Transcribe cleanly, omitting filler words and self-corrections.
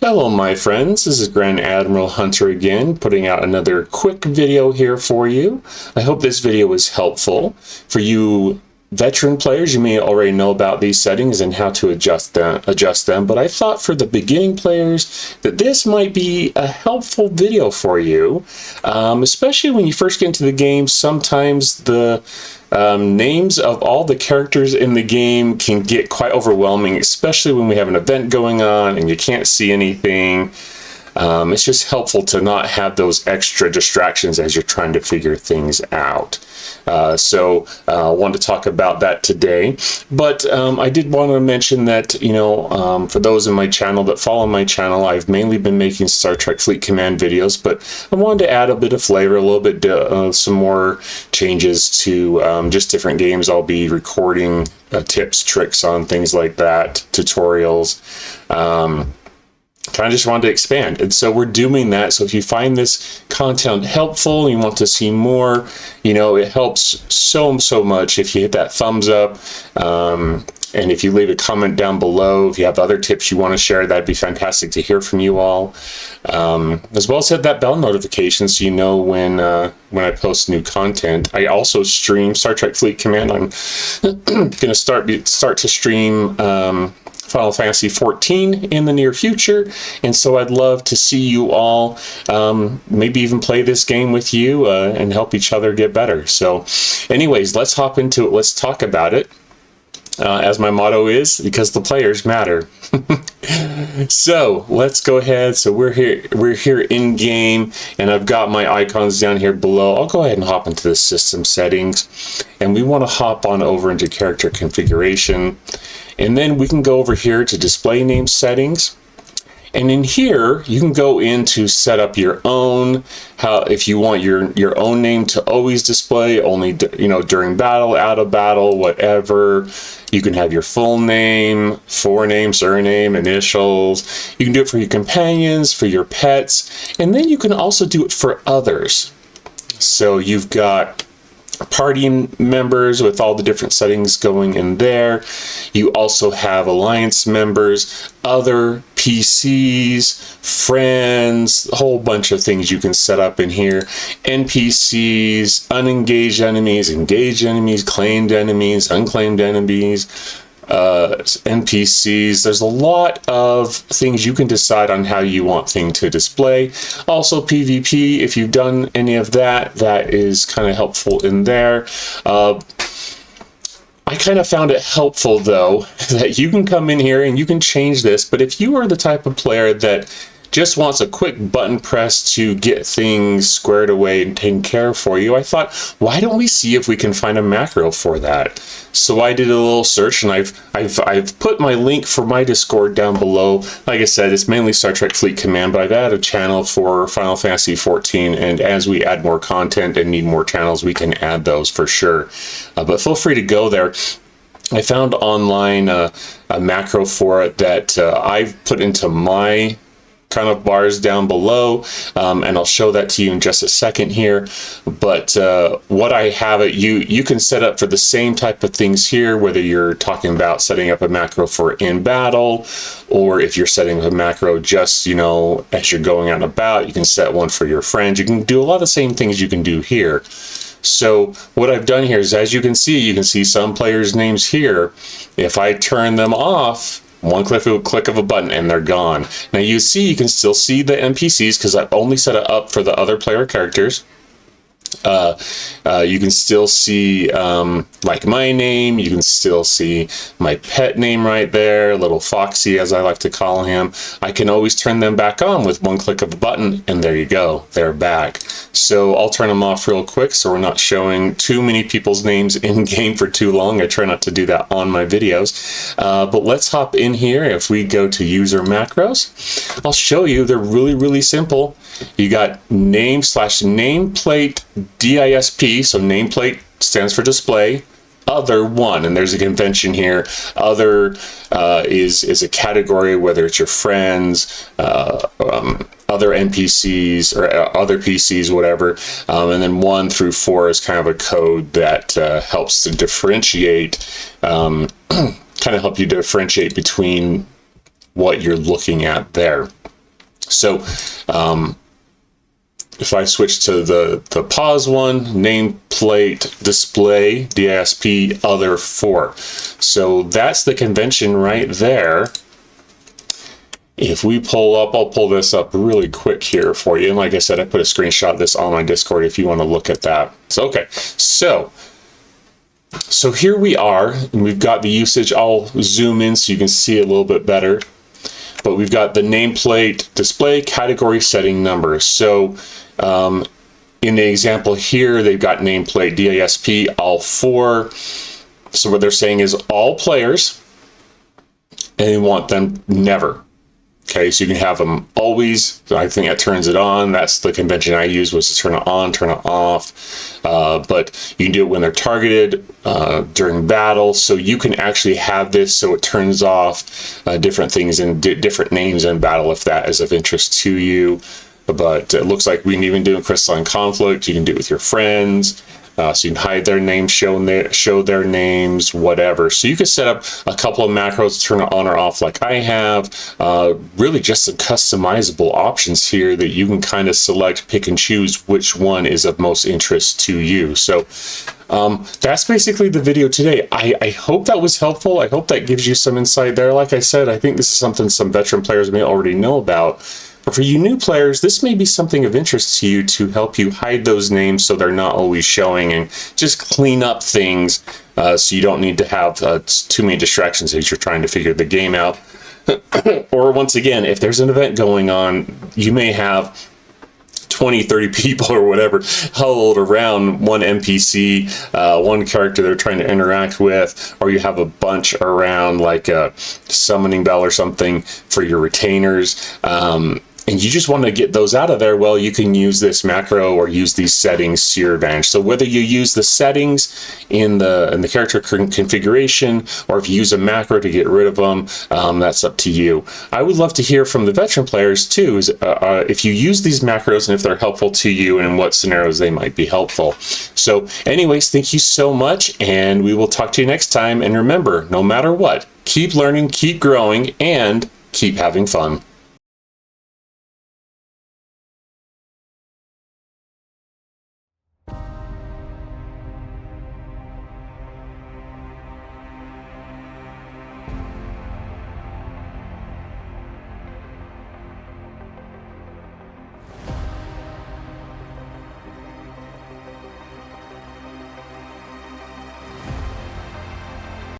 Hello my friends, this is Grand Admiral Hunter again, putting out another quick video here for you. I hope this video was helpful. For you veteran players, you may already know about these settings and how to adjust them, but I thought for the beginning players that this might be a helpful video for you, especially when you first get into the game. Sometimes the names of all the characters in the game can get quite overwhelming, especially when we have an event going on and you can't see anything. It's just helpful to not have those extra distractions as you're trying to figure things out. So I wanted to talk about that today, but I did want to mention that, for those in my channel that follow my channel, I've mainly been making Star Trek Fleet Command videos, but I wanted to add a bit of flavor, a little bit, some more changes to just different games. I'll be recording tips, tricks on things like that, tutorials. Kind of just wanted to expand, and so we're doing that. So if you find this content helpful, you want to see more, it helps so much if you hit that thumbs up, and if you leave a comment down below. If you have other tips you want to share, that'd be fantastic to hear from you all, as well as hit that bell notification so you know when I post new content. I also stream Star Trek Fleet Command. I'm gonna start to stream Final Fantasy 14 in the near future, and so I'd love to see you all, maybe even play this game with you and help each other get better. So anyways, let's hop into it. Let's talk about it, as my motto is, because the players matter. So let's go ahead. So we're here in game, and I've got my icons down here below. I'll go ahead and hop into the system settings, and we want to hop on over into character configuration. And then we can go over here to display name settings. And in here, you can go in to set up your own, if you want your own name to always display, only, during battle, out of battle, whatever. You can have your full name, forename, surname, initials. You can do it for your companions, for your pets, and then you can also do it for others. So you've got party members with all the different settings going in there. You also have alliance members, other PCs, friends, a whole bunch of things you can set up in here. NPCs, unengaged enemies, engaged enemies, claimed enemies, unclaimed enemies, NPCs. There's a lot of things you can decide on how you want things to display. Also PvP, if you've done any of that, that is kind of helpful in there. I kind of found it helpful though that you can come in here and you can change this, but if you are the type of player that just wants a quick button press to get things squared away and taken care of for you, I thought, why don't we see if we can find a macro for that? So I did a little search, and I've put my link for my Discord down below. Like I said, it's mainly Star Trek Fleet Command, but I've added a channel for Final Fantasy 14, and as we add more content and need more channels, we can add those for sure. But feel free to go there. I found online a macro for it that I've put into my kind of bars down below, and I'll show that to you in just a second here. But what I have it, you can set up for the same type of things here, whether you're talking about setting up a macro for in battle, or if you're setting up a macro just, as you're going out and about. You can set one for your friends. You can do a lot of the same things you can do here. So what I've done here is, as you can see some players' names here. If I turn them off, one click of a button and they're gone. Now you can still see the NPCs because I've only set it up for the other player characters. You can still see like my name. You can still see my pet name right there, little Foxy as I like to call him. I can always turn them back on with one click of a button, and there you go, they're back. So I'll turn them off real quick so we're not showing too many people's names in game for too long. I try not to do that on my videos, but let's hop in here. If we go to user macros, I'll show you. They're really simple. You got name/nameplate DISP, so nameplate stands for display, other one, and there's a convention here. Other is a category, whether it's your friends, other NPCs or other PCs, whatever, and then 1 through 4 is kind of a code that helps to differentiate, kind of help you differentiate between what you're looking at there. So if I switch to the pause one, nameplate display, DISP other 4. So that's the convention right there. If we pull up, I'll pull this up really quick here for you. And like I said, I put a screenshot of this on my Discord if you want to look at that. So, okay. So here we are, and we've got the usage. I'll zoom in so you can see it a little bit better. But we've got the nameplate display category setting number. So in the example here, they've got nameplate DISP all 4. So what they're saying is all players, and they want them never. Okay, so you can have them always. I think that turns it on. That's the convention I used, was to turn it on, turn it off. But you can do it when they're targeted, during battle. So you can actually have this so it turns off different things and different names in battle if that is of interest to you. But it looks like we can even do in Crystalline Conflict. You can do it with your friends. So you can hide their names, show their names, whatever. So you can set up a couple of macros to turn it on or off like I have. Really just some customizable options here that you can kind of select, pick and choose which one is of most interest to you. So that's basically the video today. I hope that was helpful. I hope that gives you some insight there. Like I said, I think this is something some veteran players may already know about. But for you new players, this may be something of interest to you to help you hide those names so they're not always showing, and just clean up things so you don't need to have too many distractions as you're trying to figure the game out. Or once again, if there's an event going on, you may have 20, 30 people or whatever huddled around one NPC, one character they're trying to interact with, or you have a bunch around like a summoning bell or something for your retainers. And you just want to get those out of there, well, you can use this macro or use these settings to your advantage. So whether you use the settings in the character configuration, or if you use a macro to get rid of them, that's up to you. I would love to hear from the veteran players too, if you use these macros and if they're helpful to you and in what scenarios they might be helpful. So anyways, thank you so much, and we will talk to you next time. And remember, no matter what, keep learning, keep growing, and keep having fun.